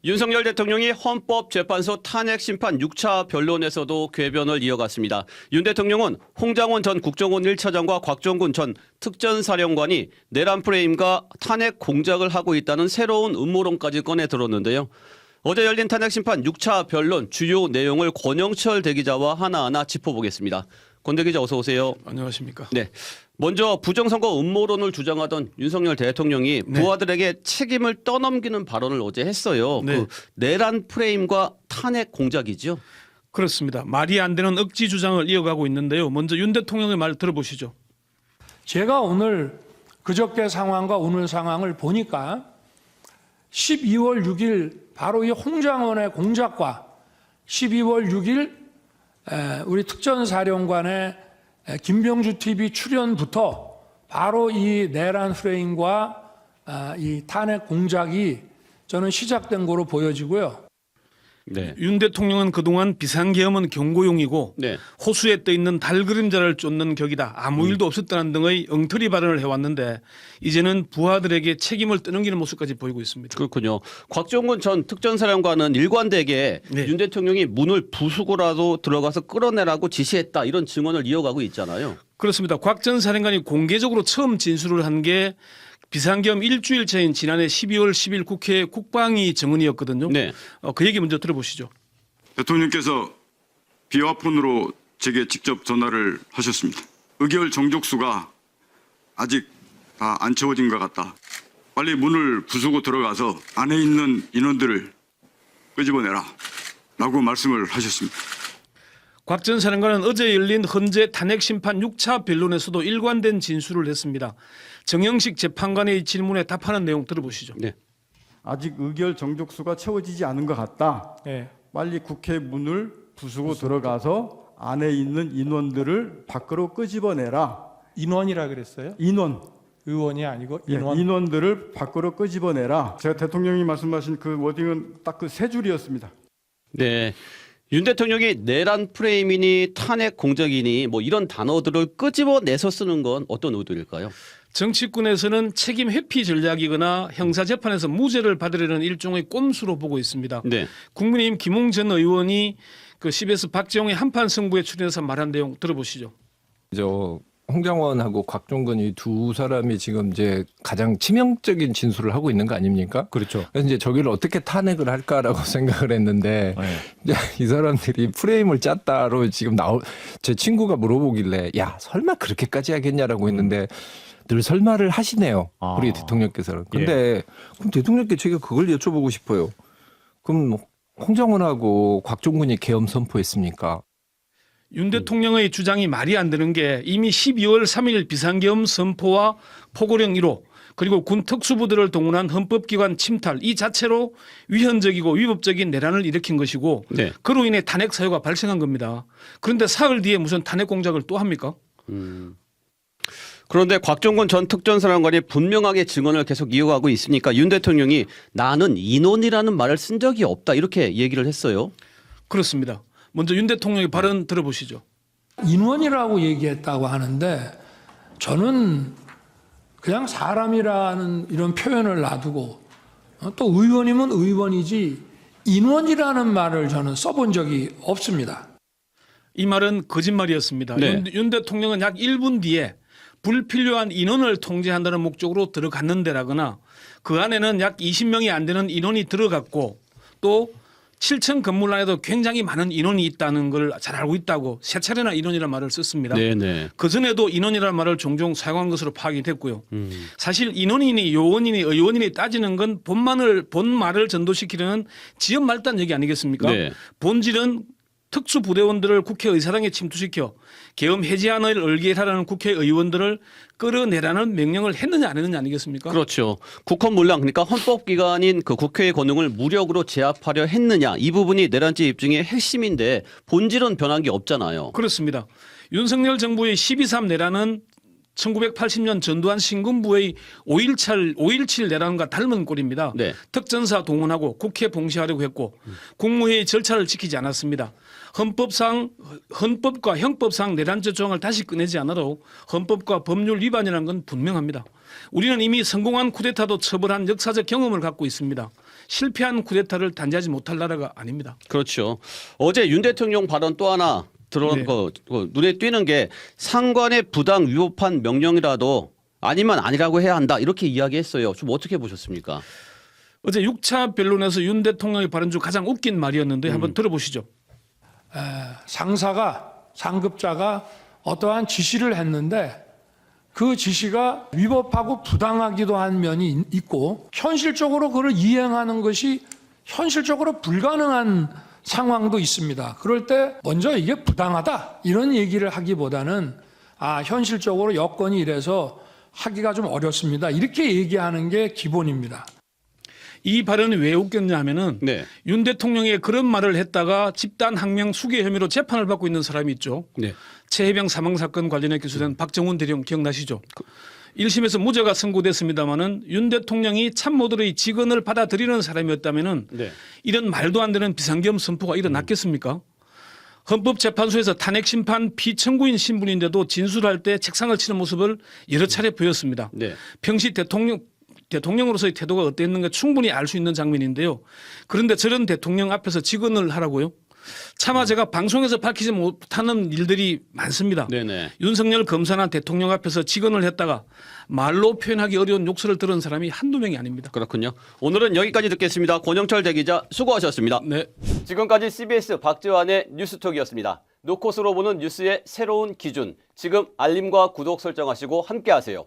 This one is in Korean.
윤석열 대통령이 헌법재판소 탄핵심판 6차 변론에서도 궤변을 이어갔습니다. 윤 대통령은 홍장원 전 국정원 1차장과 곽종군 전 특전사령관이 내란 프레임과 탄핵 공작을 하고 있다는 새로운 음모론까지 꺼내 들었는데요. 어제 열린 탄핵심판 6차 변론 주요 내용을 권영철 대기자와 하나하나 짚어보겠습니다. 권 대기자 어서 오세요. 안녕하십니까. 네. 먼저 부정선거 음모론을 주장하던 윤석열 대통령이 부하들에게 책임을 떠넘기는 발언을 어제 했어요. 네. 그 내란 프레임과 탄핵 공작이죠. 그렇습니다. 말이 안 되는 억지 주장을 이어가고 있는데요. 먼저 윤 대통령의 말 들어보시죠. 제가 오늘 그저께 상황과 오늘 상황을 보니까 12월 6일 바로 이 홍장원의 공작과 12월 6일 우리 특전사령관의 김병주 TV 출연부터 바로 이 내란 프레임과 이 탄핵 공작이 저는 시작된 거로 보여지고요. 네. 윤 대통령은 그동안 비상계엄은 경고용이고 네. 호수에 떠있는 달 그림자를 쫓는 격이다. 아무 일도 없었다는 등의 엉터리 발언을 해왔는데 이제는 부하들에게 책임을 떠넘기는 모습까지 보이고 있습니다. 그렇군요. 곽종군 전 특전사령관은 일관되게 네. 윤 대통령이 문을 부수고라도 들어가서 끌어내라고 지시했다. 이런 증언을 이어가고 있잖아요. 그렇습니다. 곽 전 사령관이 공개적으로 처음 진술을 한 게 비상계엄 일주일 차인 지난해 12월 10일 국회 국방위 정언이었거든요. 네. 그 얘기 먼저 들어보시죠. 대통령께서 비화폰으로 제게 직접 전화를 하셨습니다. 의결 정족수가 아직 다 안 채워진 것 같다. 빨리 문을 부수고 들어가서 안에 있는 인원들을 끄집어내라 라고 말씀을 하셨습니다. 곽 전 사령관은 어제 열린 헌재 탄핵심판 6차 변론에서도 일관된 진술을 했습니다. 정영식 재판관의 질문에 답하는 내용 들어보시죠. 네. 아직 의결 정족수가 채워지지 않은 것 같다. 네. 빨리 국회 문을 부수고 들어가서 안에 있는 인원들을 밖으로 끄집어내라. 인원이라 그랬어요? 인원. 의원이 아니고 예, 인원. 인원들을 밖으로 끄집어내라. 제가 대통령이 말씀하신 그 워딩은 딱 그 세 줄이었습니다. 네. 윤 대통령이 내란 프레임이니 탄핵 공작이니 뭐 이런 단어들을 끄집어내서 쓰는 건 어떤 의도일까요? 정치권에서는 책임 회피 전략이거나 형사재판에서 무죄를 받으려는 일종의 꼼수로 보고 있습니다. 네. 국민의힘 김웅 전 의원이 그 CBS 박재홍의 한판 승부에 출연해서 말한 내용 들어보시죠. 홍장원하고 곽종근 이 두 사람이 지금 이제 가장 치명적인 진술을 하고 있는 거 아닙니까? 그렇죠. 그래서 이제 저기를 어떻게 탄핵을 할까라고 생각을 했는데 이제 이 사람들이 프레임을 짰다로 지금 제 친구가 물어보길래 야 설마 그렇게까지 하겠냐라고 했는데 늘 설마를 하시네요. 우리 대통령께서는. 근데 그럼 대통령께 제가 그걸 여쭤보고 싶어요. 그럼 홍장원하고 곽종근이 계엄 선포했습니까? 윤 대통령의 주장이 말이 안 되는 게 이미 12월 3일 비상계엄 선포와 포고령 1호 그리고 군 특수부대를 동원한 헌법기관 침탈 이 자체로 위헌적이고 위법적인 내란을 일으킨 것이고 네. 그로 인해 탄핵 사유가 발생한 겁니다. 그런데 사흘 뒤에 무슨 탄핵 공작을 또 합니까? 그런데 곽종건 전 특전사령관이 분명하게 증언을 계속 이어가고 있으니까 윤 대통령이 나는 인원이라는 말을 쓴 적이 없다 이렇게 얘기를 했어요. 그렇습니다. 먼저 윤 대통령의 발언 들어보시죠. 인원이라고 얘기했다고 하는데 저는 그냥 사람이라는 이런 표현을 놔두고 또 의원이면 의원이지 인원이라는 말을 저는 써본 적이 없습니다. 이 말은 거짓말이었습니다. 네. 윤 대통령은 약 1분 뒤에 불필요한 인원을 통제한다는 목적으로 들어갔는데라거나 그 안에는 약 20명이 안 되는 인원이 들어갔고 또 7층 건물 안에도 굉장히 많은 인원이 있다는 걸 잘 알고 있다고 세 차례나 인원이라는 말을 썼습니다. 네네. 그전에도 인원이라는 말을 종종 사용한 것으로 파악이 됐고요. 사실 인원이니 요원이니 의원이니 따지는 건 본 말을 전도시키려는 지연 말단 얘기 아니겠습니까? 네. 본질은 특수부대원들을 국회의사당에 침투시켜 계엄 해제안을 얼개하라는 국회의원들을 끌어내라는 명령을 했느냐 안 했느냐 아니겠습니까? 그렇죠. 국헌문랑 그러니까 헌법기관인 그 국회의 권능을 무력으로 제압하려 했느냐 이 부분이 내란죄 입증의 핵심인데 본질은 변한 게 없잖아요. 그렇습니다. 윤석열 정부의 12.3 내란은 1980년 전두환 신군부의 5.17 내란과 닮은 꼴입니다. 네. 특전사 동원하고 국회 봉쇄하려고 했고 국무회의 절차를 지키지 않았습니다. 헌법과 형법상 내란죄 조항을 다시 꺼내지 않아도 헌법과 법률 위반이라는 건 분명합니다. 우리는 이미 성공한 쿠데타도 처벌한 역사적 경험을 갖고 있습니다. 실패한 쿠데타를 단죄하지 못할 나라가 아닙니다. 그렇죠. 어제 윤 대통령 발언 또 하나 네. 눈에 띄는 게 상관의 부당 위법한 명령이라도 아니면 아니라고 해야 한다 이렇게 이야기했어요. 좀 어떻게 보셨습니까? 어제 6차 변론에서 윤 대통령의 발언 중 가장 웃긴 말이었는데 한번 들어보시죠. 상급자가 어떠한 지시를 했는데 그 지시가 위법하고 부당하기도 한 면이 있고 현실적으로 그걸 이행하는 것이 현실적으로 불가능한 상황도 있습니다. 그럴 때 먼저 이게 부당하다 이런 얘기를 하기보다는 현실적으로 여건이 이래서 하기가 좀 어렵습니다. 이렇게 얘기하는 게 기본입니다. 이 발언이 왜 웃겼냐면은 네. 윤 대통령이 그런 말을 했다가 집단 항명 수괴 혐의로 재판을 받고 있는 사람이 있죠. 네. 최혜병 사망 사건 관련해 기소된 박정훈 대령 기억나시죠? 1심에서 무죄가 선고됐습니다마는 윤 대통령이 참모들의 직언을 받아들이는 사람이었다면은 네. 이런 말도 안 되는 비상계엄 선포가 일어났겠습니까? 헌법재판소에서 탄핵 심판 피청구인 신분인데도 진술할 때 책상을 치는 모습을 여러 차례 보였습니다. 네. 평시 대통령으로서의 태도가 어땠는가 충분히 알 수 있는 장면인데요. 그런데 저런 대통령 앞에서 직언을 하라고요? 차마 제가 방송에서 밝히지 못하는 일들이 많습니다. 네네. 윤석열 검사나 대통령 앞에서 직언을 했다가 말로 표현하기 어려운 욕설을 들은 사람이 한두 명이 아닙니다. 그렇군요. 오늘은 여기까지 듣겠습니다. 권영철 대기자 수고하셨습니다. 네. 지금까지 CBS 박재환의 뉴스톡이었습니다. 노컷으로 보는 뉴스의 새로운 기준. 지금 알림과 구독 설정하시고 함께하세요.